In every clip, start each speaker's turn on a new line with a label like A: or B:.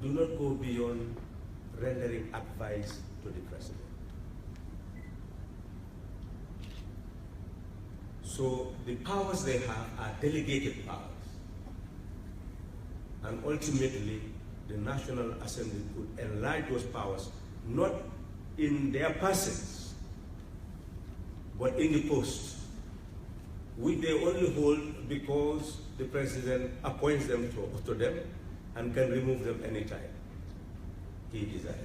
A: do not go beyond rendering advice to the president. So the powers they have are delegated powers. And ultimately, the National Assembly could enlarge those powers, not in their persons, but in the post, which they only hold because the president appoints them to them and can remove them anytime he desires.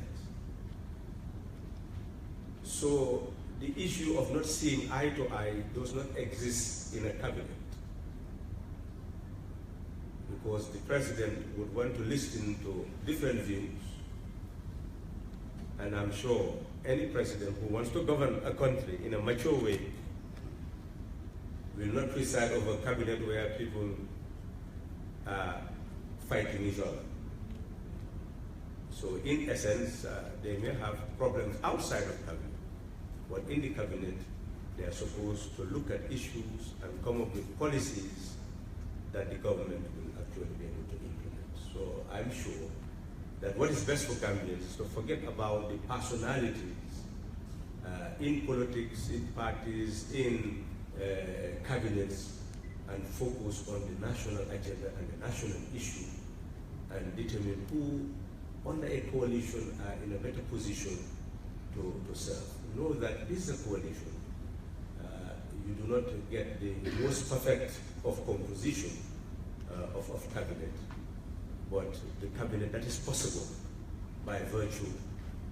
A: So the issue of not seeing eye to eye does not exist in a cabinet, because the president would want to listen to different views, and I'm sure any president who wants to govern a country in a mature way will not preside over a cabinet where people are fighting each other. So in essence, they may have problems outside of cabinet, but in the cabinet, they are supposed to look at issues and come up with policies that the government will actually be able to implement. So I'm sure that what is best for Gambians is to forget about the personalities in politics, in parties, in cabinets, and focus on the national agenda and the national issue, and determine who under a coalition are in a better position to serve. Know that this is a coalition. You do not get the most perfect of composition of cabinet, but the cabinet that is possible by virtue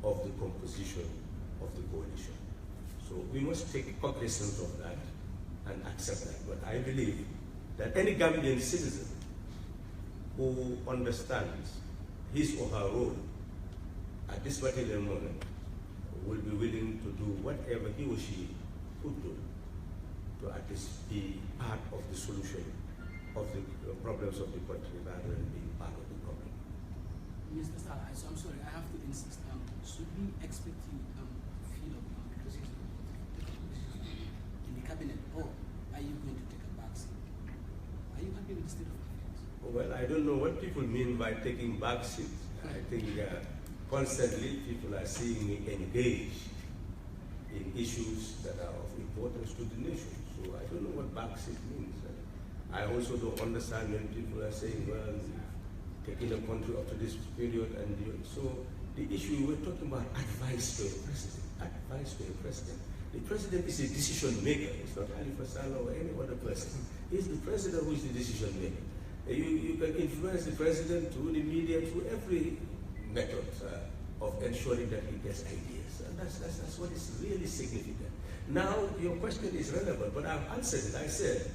A: of the composition of the coalition. So we must take cognizance of that and accept that. But I believe that any Gambian citizen who understands his or her role at this particular moment will be willing to do whatever he or she could do to at least be part of the solution of the problems of the country rather than being part of the problem.
B: Mr. Sallah, I'm sorry, I have to insist. Should we expect you to feel criticism in the cabinet, or are you going to take a back seat? Are you happy with the state of affairs?
A: Well, I don't know what people mean by taking back seats. I think constantly people are seeing me engage in issues that are of importance to the nation. So I don't know what back seat means. I also don't understand when people are saying, well, taking a country up to this period, and so the issue we're talking about advice to a president. Advice to a president. The president is a decision maker. It's not Halifa Sallah or any other person. It's the president who is the decision maker. You can influence the president through the media, through every method of ensuring that he gets ideas. And that's what is really significant. Now, your question is relevant, but I've answered it. I said,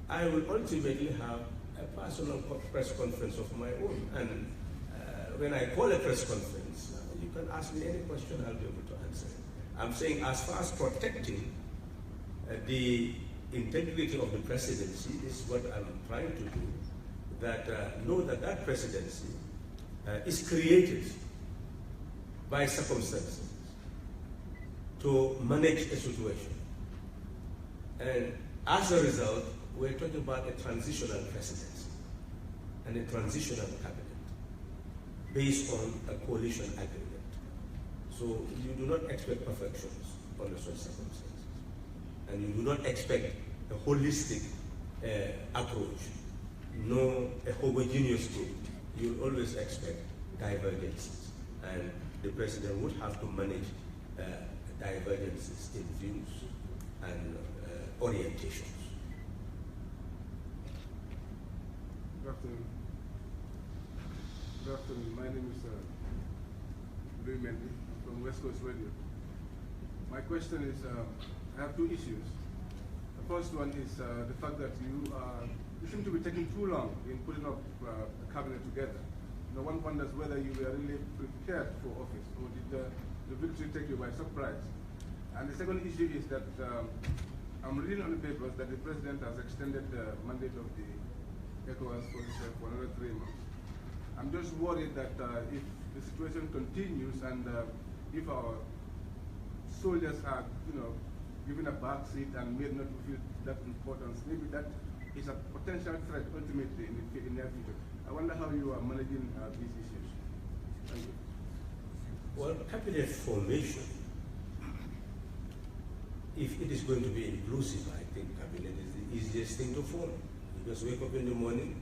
A: I will ultimately have a personal press conference of my own. And when I call a press conference, you can ask me any question, I'll be able to answer it. I'm saying as far as protecting the integrity of the presidency, this is what I'm trying to do, that know that that presidency is created by circumstances to manage a situation. And as a result, we're talking about a transitional presidency and a transitional cabinet based on a coalition agreement. So you do not expect perfections under such circumstances. And you do not expect a holistic approach, no a homogeneous group. You always expect divergences. And the president would have to manage divergences in views and orientations.
C: Good afternoon. Good afternoon. My name is Louis Mendy from West Coast Radio. My question is, I have two issues. The first one is the fact that you seem to be taking too long in putting up a cabinet together. You know, one wonders whether you were really prepared for office, or did the victory take you by surprise? And the second issue is that I'm reading on the papers that the president has extended the mandate of the ECOWAS for another 3 months. I'm just worried that if the situation continues and if our soldiers are, given a back seat and made not to feel that importance, maybe that is a potential threat ultimately in the near future. I wonder how you are managing these issues. Thank you.
A: Well, cabinet formation, if it is going to be inclusive, I think cabinet is the easiest thing to form. You just wake up in the morning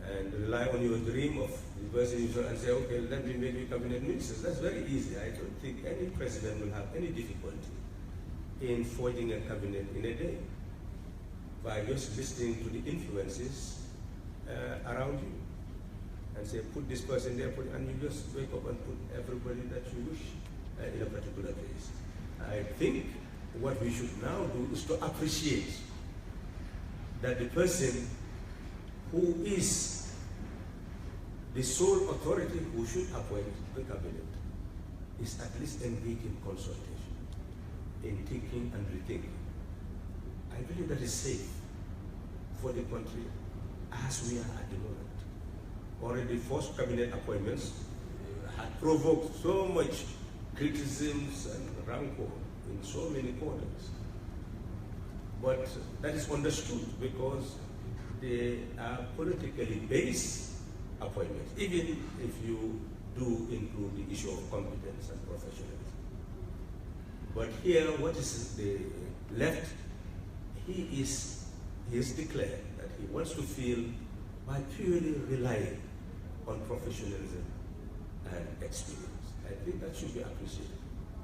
A: and rely on your dream of the person you and say, okay, let me make you cabinet ministers. That's very easy. I don't think any president will have any difficulty in forging a cabinet in a day by just listening to the influences around you and say, put this person there, and you just wake up and put everybody that you wish in a particular place. I think what we should now do is to appreciate that the person who is the sole authority who should appoint the cabinet is at least engaged in consultation, in thinking and rethinking. I believe that is safe for the country as we are at the moment. Already first cabinet appointments had provoked so much criticisms and rancor in so many corners. But that is understood because they are politically based appointments, even if you do include the issue of competence and professionalism. But here, what is the left? He has declared that he wants to feel by purely relying on professionalism and experience. I think that should be appreciated.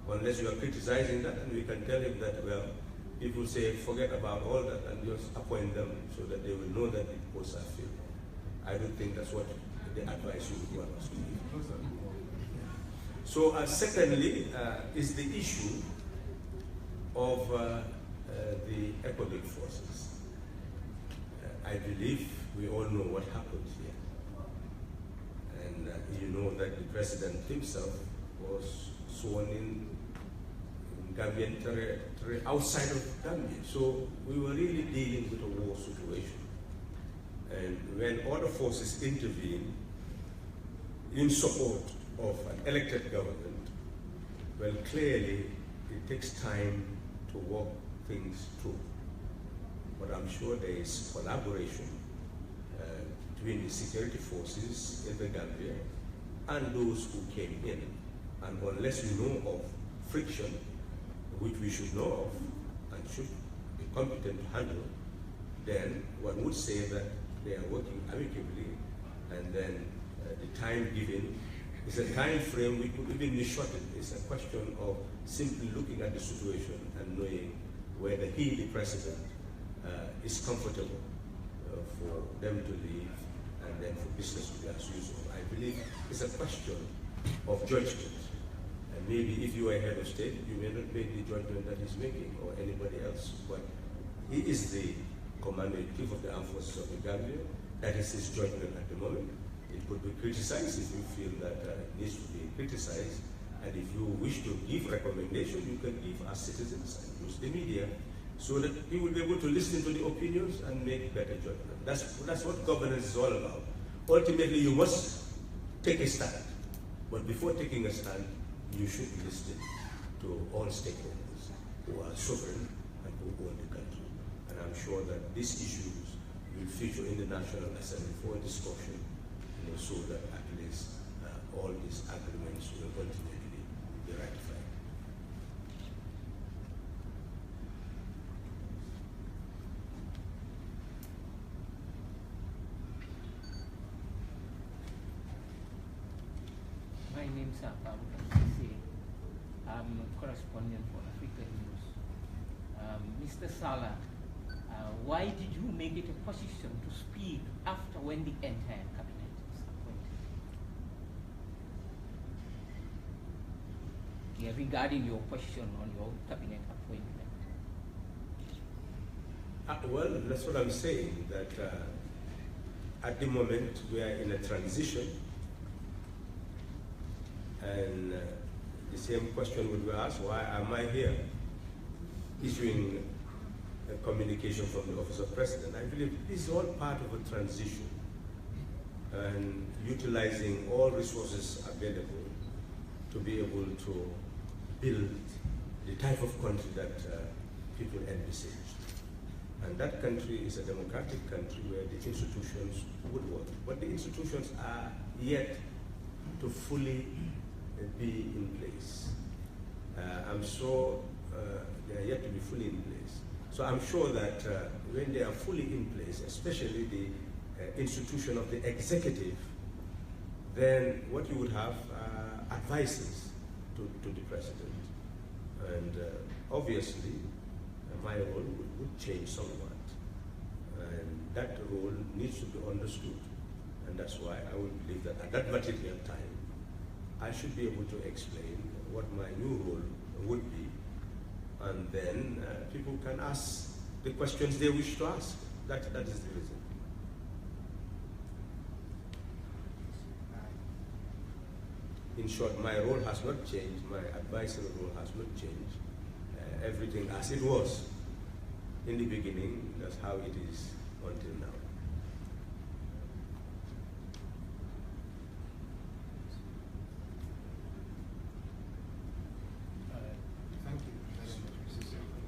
A: Unless you are criticizing that, and we can tell him that, well, people say forget about all that and just appoint them so that they will know that the posts are filled. I don't think that's what the advice you would want us to give. So secondly is the issue of the economic forces. I believe we all know what happened here. And you know that the president himself was sworn in Gambian territory outside of Gambia. So we were really dealing with a war situation. And when other forces intervene in support of an elected government, well, clearly it takes time to work things through. But I'm sure there is collaboration between the security forces in the Gambia and those who came in. And unless we know of friction, which we should know of and should be competent to handle, then one would say that they are working amicably, and then the time given is a time frame which could even be shortened. It's a question of simply looking at the situation and knowing whether he, the president, is comfortable for them to leave and then for business to be as usual. I believe it's a question of judgment. And maybe if you are head of state, you may not make the judgment that he's making or anybody else, but he is the commander-in-chief of the armed forces of the Gambia. That is his judgment at the moment. It could be criticized if you feel that it needs to be criticized. And if you wish to give recommendations, you can give as citizens and use the media so that he will be able to listen to the opinions and make better judgment. That's what governance is all about. Ultimately, you must take a stand. But before taking a stand, you should listen to all stakeholders who are sovereign and who own the country. And I'm sure that these issues will feature in the National Assembly for discussion, so that at least all these agreements will ultimately be ratified.
D: My name is Halifa. I'm a correspondent for Africa News. Mr. Sallah, why did you make it a position to speak after when the entire cabinet is appointed? Yeah, regarding your question on your cabinet appointment.
A: Well, that's what I'm saying, that at the moment we are in a transition, and the same question would be asked, why am I here issuing a communication from the Office of President? I believe this is all part of a transition and utilizing all resources available to be able to build the type of country that people envisage. And that country is a democratic country where the institutions would work. But the institutions are yet to fully be in place. I'm sure they are yet to be fully in place. So I'm sure that when they are fully in place, especially the institution of the executive, then what you would have advisors to the president. And obviously, my role would change somewhat. And that role needs to be understood. And that's why I would believe that at that material time, I should be able to explain what my new role would be. And then people can ask the questions they wish to ask. That is the reason. In short, my role has not changed, my advisory role has not changed. Everything as it was in the beginning, that's how it is until now.
E: Thank you very much, Mr. Chairman.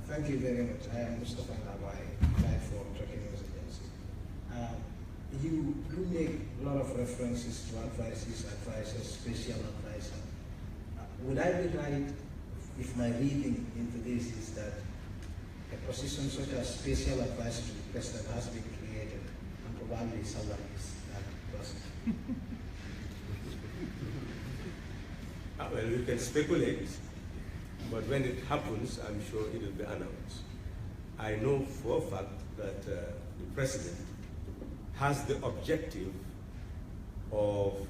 E: Thank you very much. I am Mustafa Nawai, Live for Trucking News Agency. You do make a lot of references to advisors, special advisor. Would I be right if my reading into this is that a position such as special advisor to the president has been created and probably Sallah is that person?
A: Well, we can speculate. But when it happens, I'm sure it will be announced. I know for a fact that the president has the objective of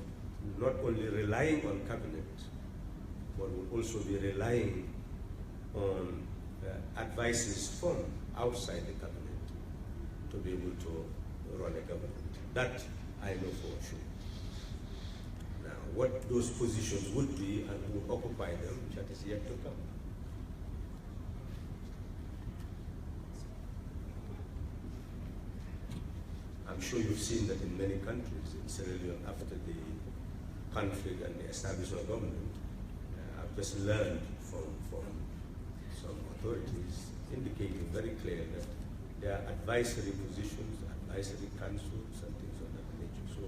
A: not only relying on cabinet, but will also be relying on advices from outside the cabinet to be able to run a government. That I know for sure. Now, what those positions would be and who would occupy them, that is yet to come. I'm sure you've seen that in many countries, in Sierra Leone, after the conflict and the establishment of government, I've just learned from some authorities indicating very clearly that there are advisory positions, advisory councils, and things of that nature. So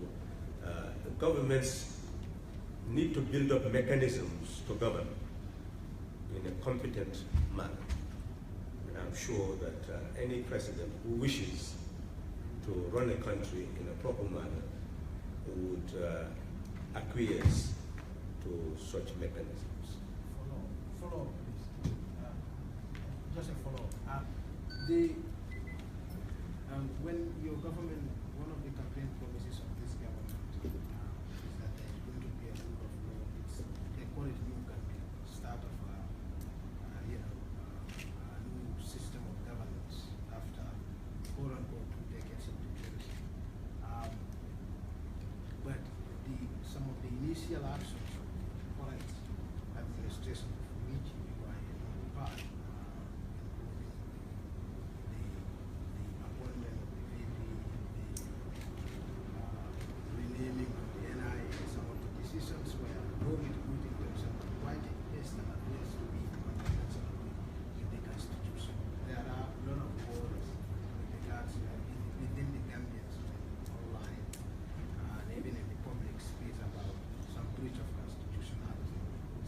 A: the governments need to build up mechanisms to govern in a competent manner. And I'm sure that any president who wishes to run a country in a proper manner would acquiesce to such mechanisms.
E: Follow up, please. Just a follow-up. When your government, one of the campaign promises of this government is that there is going to be a rule of law. They call it New Gambia, start of a new system of governance after quote-unquote 2 decades of dictatorship. But some of the initial actions of the current administration, of which you are a part, the appointment of the VP, the renaming of the NIA, some of the decisions were very good in terms of quite a best and appears to be contradictory with the Constitution. There are a lot of words with regards to within the Gambians online and even in the public space about some breach of constitutionality.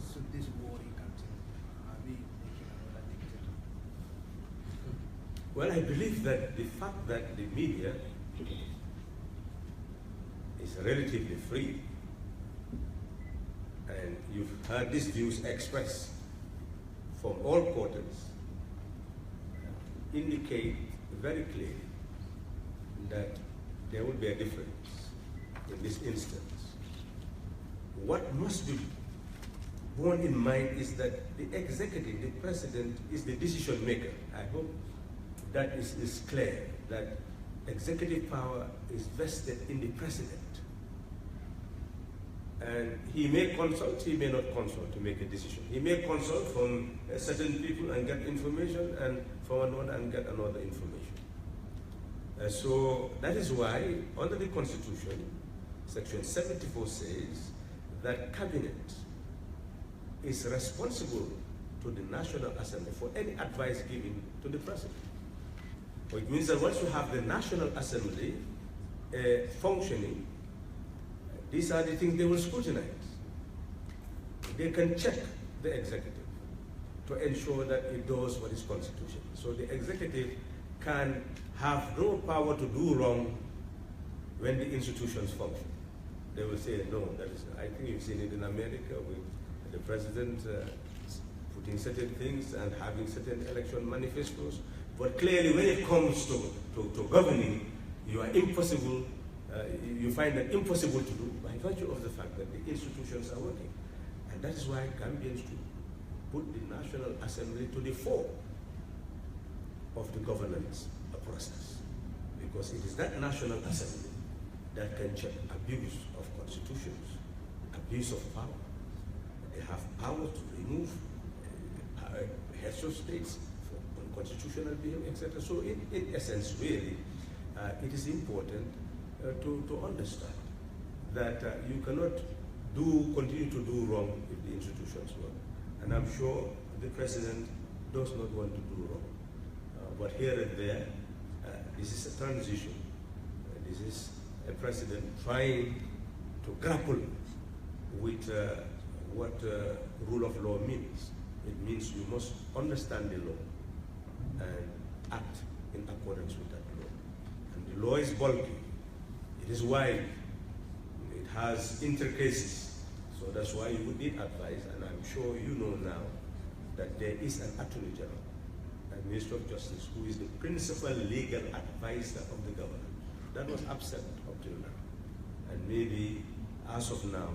E: Should this worry continue? Are we making another dictator?
A: Well, I believe that the fact that the media is relatively free, and you've heard these views expressed from all quarters, indicate very clearly that there will be a difference in this instance. What must be borne in mind is that the executive, the president, is the decision maker. I hope that is clear, that executive power is vested in the president. And he may consult, he may not consult to make a decision. He may consult from certain people and get information, and from another and get another information. So that is why, under the Constitution, Section 74 says that cabinet is responsible to the National Assembly for any advice given to the president. Which means that once you have the National Assembly functioning, these are the things they will scrutinize. They can check the executive to ensure that it does what is constitutional. So the executive can have no power to do wrong when the institutions function. They will say, no, that is, I think you've seen it in America with the president putting certain things and having certain election manifestos. But clearly when it comes to governing, you are impossible, you find that impossible to do by virtue of the fact that the institutions are working. And that is why Gambians should put the National Assembly to the fore of the governance process. Because it is that National Assembly that can check abuse of constitutions, abuse of power. They have power to remove heads of states for unconstitutional behavior, etc. So in essence, really, it is important to understand that you cannot continue to do wrong if the institutions work. And I'm sure the president does not want to do wrong. But here and there, this is a transition. This is a president trying to grapple with what rule of law means. It means you must understand the law and act in accordance with that law. And the law is bulky. It is wide. It has intricacies. So that's why you would need advice, and I'm sure you know now that there is an Attorney General and Minister of Justice who is the principal legal advisor of the government. That was absent up till now. And maybe as of now,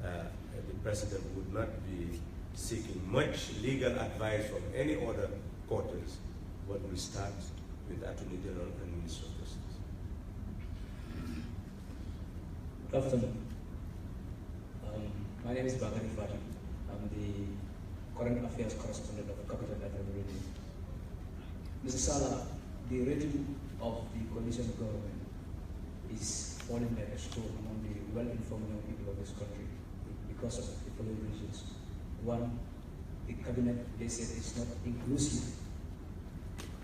A: the president would not be seeking much legal advice from any other quarters, but will start with the Attorney General and Minister of Justice.
F: Good afternoon. My name is Bagari Fadi. I'm the current affairs correspondent of Capital FM Radio. Mr. Sallah, the rating of the coalition government is falling like a stone among the well-informed young people of this country because of the following reasons. One, the cabinet, they said, is not inclusive,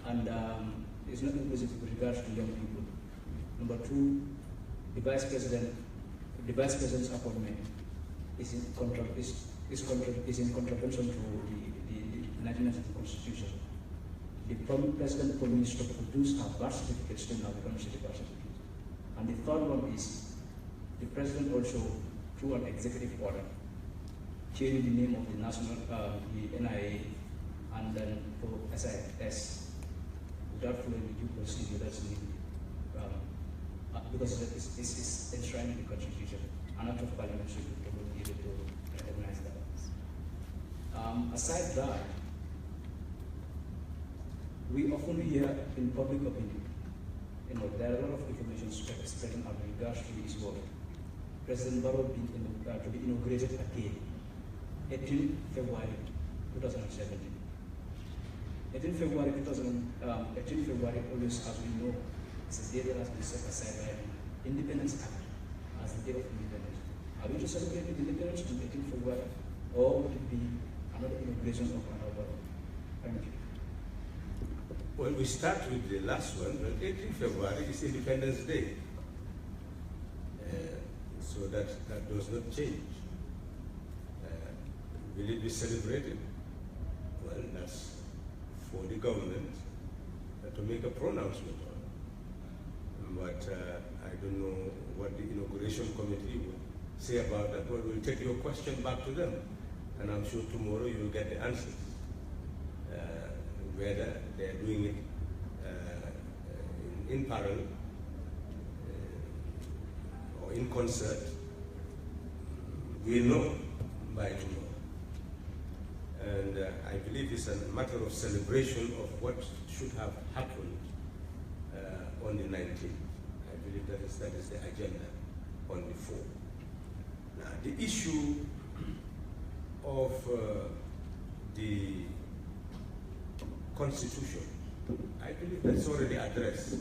F: and it's not inclusive with regards to young people. Number two, the vice president's appointment is in contravention to the 1990 Constitution. The president promised to produce a birth certificate still now becomes the birth certificate. And the third one is the president also, through an executive order, changed the name of the national, the NIA, and then for SIS without following the due procedure that's needed, because this is enshrined in the Constitution. An act of parliament should be able to recognize that. Aside that, we often hear in public opinion, there are a lot of information spreading out in regards to his work. President Barrow to be inaugurated again, 18 February 2017. 18 February always, as we know, is a day that has been set aside by the Independence Act as the Day of Independence. Are we to celebrate independence on 18 February, or would it be another inauguration of another? Thank you.
A: Well, we start with the last one. 18 February is Independence Day. So that does not change. Will it be celebrated? Well, that's for the government to make a pronouncement on. But I don't know what the inauguration committee would say about that. Well, we'll take your question back to them, and I'm sure tomorrow you'll get the answers. Whether they're doing it in parallel or in concert, we'll know by tomorrow. And I believe it's a matter of celebration of what should have happened on the 19th. I believe that is the agenda on the 4th. Now, the issue of the Constitution, I believe that's already addressed.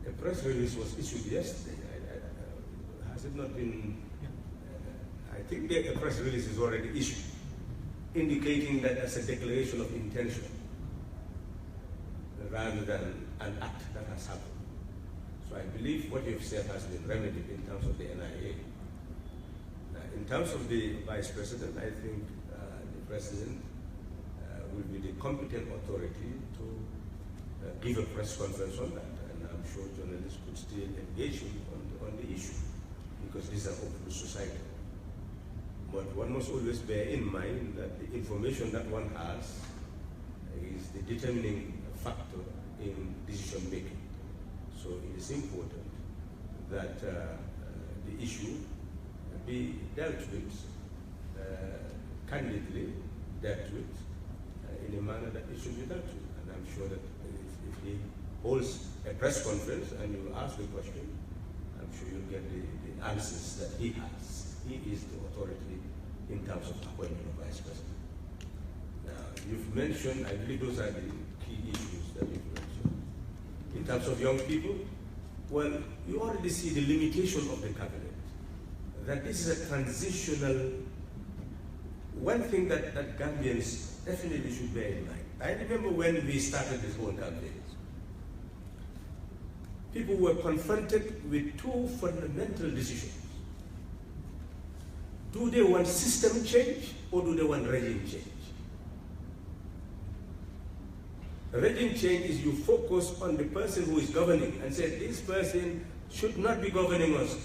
A: A press release was issued yesterday has it not been, I think the press release is already issued, indicating that as a declaration of intention rather than an act that has happened. So I believe what you've said has been remedied in terms of the NIA. In terms of the Vice President, I think the President will be the competent authority to give a press conference on that. And I'm sure journalists could still engage him on the issue, because these are open to society. But one must always bear in mind that the information that one has is the determining factor in decision making. So it is important that the issue be dealt with, candidly dealt with, in a manner that it should be dealt with. And I'm sure that if he holds a press conference and you ask the question, I'm sure you'll get the answers that he has. He is the authority in terms of appointment of Vice President. Now, you've mentioned, I believe those are the key issues that you've mentioned. In terms of young people, well, you already see the limitation of the cabinet, that this is a transitional. One thing that Gambians definitely should bear in mind. I remember when we started this whole campaign, people were confronted with two fundamental decisions. Do they want system change or do they want regime change? Regime change is you focus on the person who is governing and say, this person should not be governing us.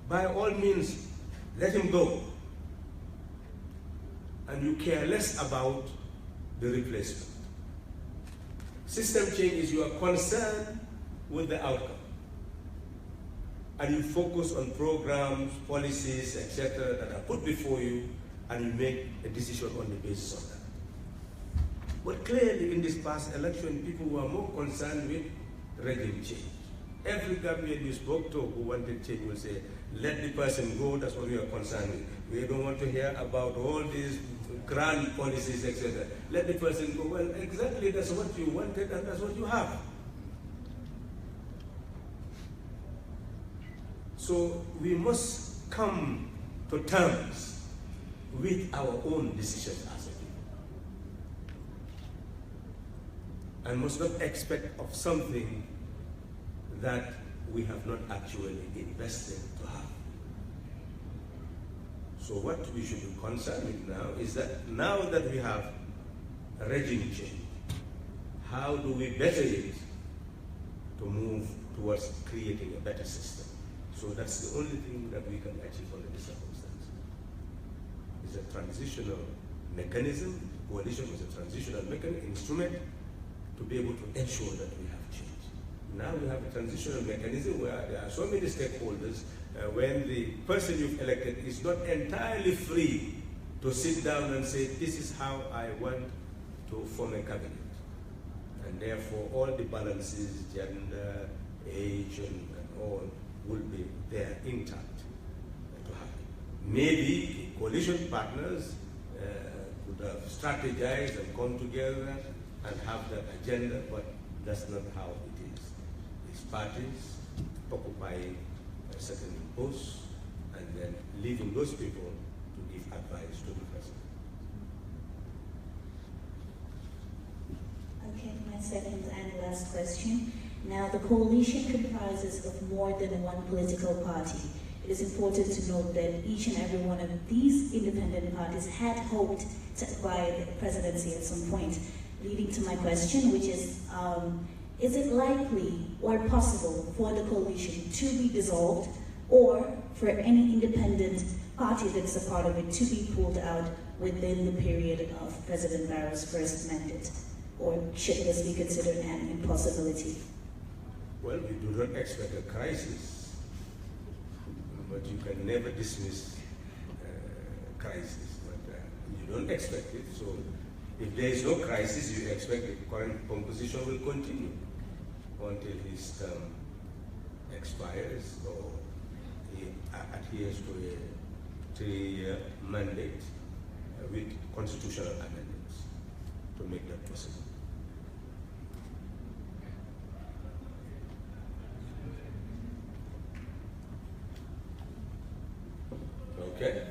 A: By all means, let him go. And you care less about the replacement. System change is you are concerned with the outcome. And you focus on programs, policies, etc. that are put before you, and you make a decision on the basis of that. But clearly in this past election, people were more concerned with regime change. Every Gambian you spoke to who wanted change will say, let the person go, that's what we are concerned with. We don't want to hear about all these grand policies, etc. Let the person go. Well, exactly, that's what you wanted and that's what you have. So we must come to terms with our own decisions as a people. And must not expect of something that we have not actually invested to have. So what we should be concerned with now is that now that we have a regime change, how do we better it to move towards creating a better system? So that's the only thing that we can achieve under the circumstances. It's a transitional mechanism. Coalition is a transitional instrument to be able to ensure that we have change. Now we have a transitional mechanism where there are so many stakeholders when the person you've elected is not entirely free to sit down and say, this is how I want to form a cabinet. And therefore all the balances, gender, age, and all, will be there intact to happen. Maybe coalition partners could have strategized and come together and have that agenda, but that's not how it is. It's parties occupying a certain post and then leaving those people to give advice to the president.
G: Okay, my second and last question. Now, the coalition comprises of more than one political party. It is important to note that each and every one of these independent parties had hoped to acquire the presidency at some point, leading to my question, which is it likely or possible for the coalition to be dissolved or for any independent party that's a part of it to be pulled out within the period of President Barrow's first mandate? Or should this be considered an impossibility?
A: Well, we do not expect a crisis, but you can never dismiss crisis. But you don't expect it, so if there is no crisis, you expect the current composition will continue until his term expires or he adheres to a 3-year mandate with constitutional amendments to make that possible. Okay?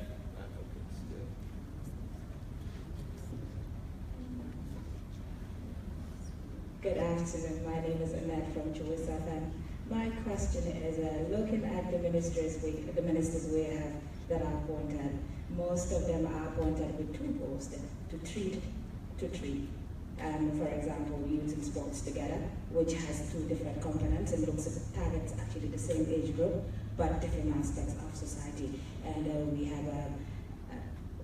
H: Good afternoon. My name is Annette from Chiwisafan. My question is, looking at the ministers we have that are appointed, most of them are appointed with two goals: to treat. For example, using sports together, which has two different components and targets actually the same age group, but different aspects of society. And we have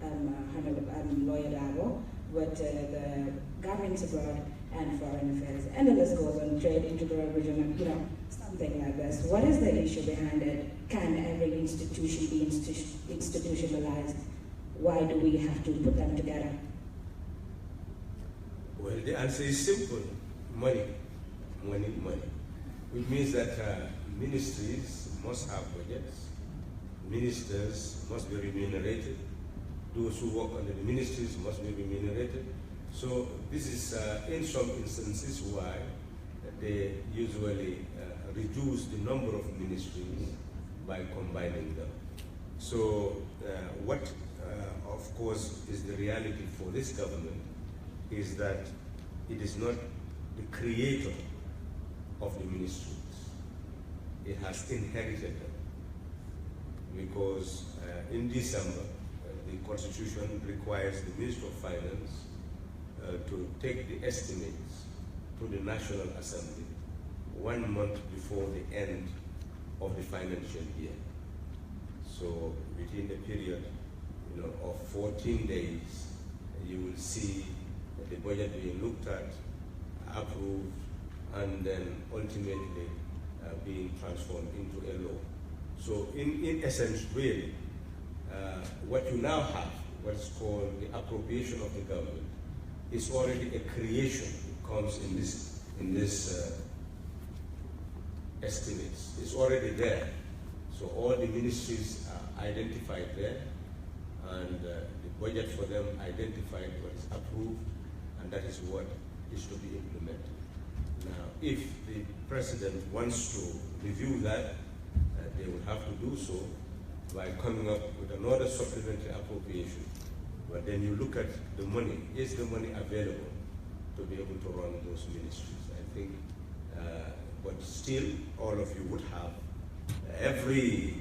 H: Lawyer Dabo with the governments abroad and foreign affairs, and the list goes on: trade, integral regional, something like this. What is the issue behind it? Can every institution be institutionalized? Why do we have to put them together?
A: Well, the answer is simple: money, money, money. Which means that ministries must have budgets, ministers must be remunerated, those who work under the ministries must be remunerated. So this is, in some instances, why they usually reduce the number of ministries by combining them. So what, of course, is the reality for this government is that it is not the creator of the ministries. It has inherited them. Because in December, the Constitution requires the Minister of Finance to take the estimates to the National Assembly 1 month before the end of the financial year. So within the period of 14 days, you will see the budget being looked at, approved, and then ultimately being transformed into a law. So in essence, really, what you now have, what's called the appropriation of the government, is already a creation. It comes in this estimates. It's already there. So all the ministries are identified there, and the budget for them identified what is approved, and that is what is to be implemented. Now, if the president wants to review that, they would have to do so by coming up with another supplementary appropriation. But then you look at the money. Is the money available to be able to run those ministries? I think, but still, all of you would have every